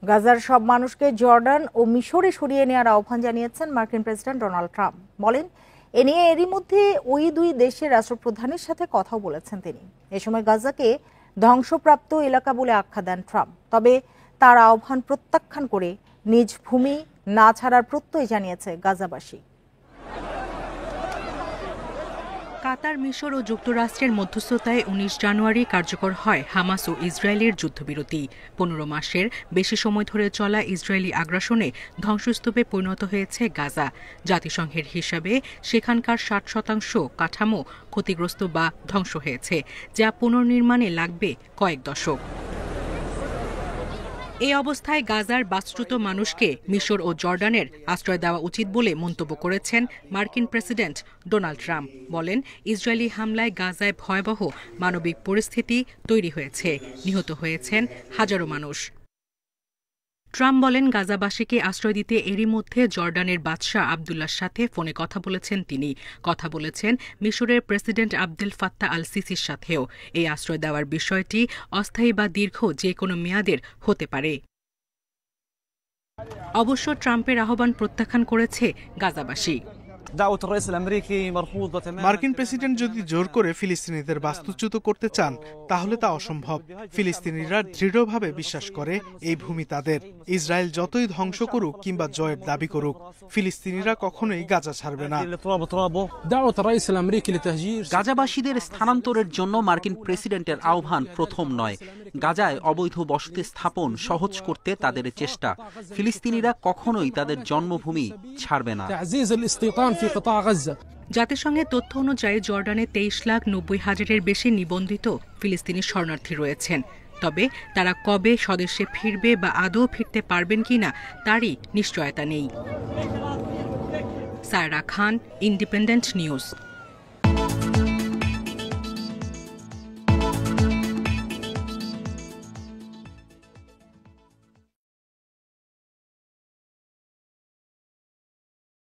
গাজার সব মানুষকে জর্ডান ও মিশরে সরিয়ে নেওয়ার আহ্বান জানিয়েছেন মার্কিন প্রেসিডেন্ট ডোনাল্ড ট্রাম্প। বলেন, এ নিয়ে এরই মধ্যে ওই দুই দেশের রাষ্ট্রপ্রধানের সাথে কথাও বলেছেন তিনি। এ সময় গাজাকে ধ্বংসপ্রাপ্ত এলাকা বলে আখ্যা দেন ট্রাম্প। তবে তার আহ্বান প্রত্যাখ্যান করে নিজ ভূমি না ছাড়ার প্রত্যয় জানিয়েছে গাজাবাসী। কাতার, মিশর ও যুক্তরাষ্ট্রের মধ্যস্থতায় ১৯ জানুয়ারি কার্যকর হয় হামাস ও ইসরায়েলের যুদ্ধবিরতি। ১৫ মাসের বেশি সময় ধরে চলা ইসরায়েলি আগ্রাসনে ধ্বংসস্তূপে পরিণত হয়েছে গাজা। জাতিসংঘের হিসাবে সেখানকার ৬০% কাঠামো ক্ষতিগ্রস্ত বা ধ্বংস হয়েছে, যা পুনর্নির্মাণে লাগবে কয়েক দশক। এই অবস্থায় গাজার বাস্তুত মানুষকে মিশর ও জর্ডানের আশ্রয় দেওয়া উচিত বলে মন্তব্য করেছেন মার্কিন প্রেসিডেন্ট ডোনাল্ড ট্রাম্প। বলেন, ইসরায়েলি হামলায় গাজায় ভয়াবহ মানবিক পরিস্থিতি তৈরি হয়েছে, নিহত হয়েছেন হাজারো মানুষ। ট্রাম্প বলেন, গাজাবাসীকে আশ্রয় দিতে এরই মধ্যে জর্ডানের বাদশাহ আবদুল্লাহর সাথে ফোনে কথা বলেছেন তিনি। কথা বলেছেন মিশরের প্রেসিডেন্ট আবদেল ফাত্তাহ আল সিসির সাথেও। এই আশ্রয় দেওয়ার বিষয়টি অস্থায়ী বা দীর্ঘ যে কোনো মেয়াদের হতে পারে। অবশ্য ট্রাম্পের আহ্বান প্রত্যাখ্যান করেছে গাজাবাসী। মার্কিন প্রেসিডেন্ট যদি জোর করে ফিলিস্তিনিদের বাস্তুচ্যুত করতে চান, তাহলে তা অসম্ভব। ফিলিস্তিনিরা দৃঢ়ভাবে বিশ্বাস করে এই ভূমি তাদের। ইসরায়েল যতই ধ্বংস করুক কিংবা জয়ের দাবি করুক, ফিলিস্তিনিরা কখনোই গাজা ছাড়বে না। গাজাবাসীদের স্থানান্তরের জন্য মার্কিন প্রেসিডেন্টের আহ্বান প্রথম নয়। গাজায় অবৈধ বসতি স্থাপন সহজ করতে তাদের চেষ্টা। ফিলিস্তিনিরা কখনোই তাদের জন্মভূমি ছাড়বে না। জাতিসংঘের তথ্য অনুযায়ী জর্ডানে 23,90,000-এর বেশি নিবন্ধিত ফিলিস্তিনি শরণার্থী রয়েছেন। তবে তারা কবে স্বদেশে ফিরবে বা আদৌ ফিরতে পারবেন কিনা তারই নিশ্চয়তা নেই। সায়রা খান, ইন্ডিপেন্ডেন্ট নিউজ।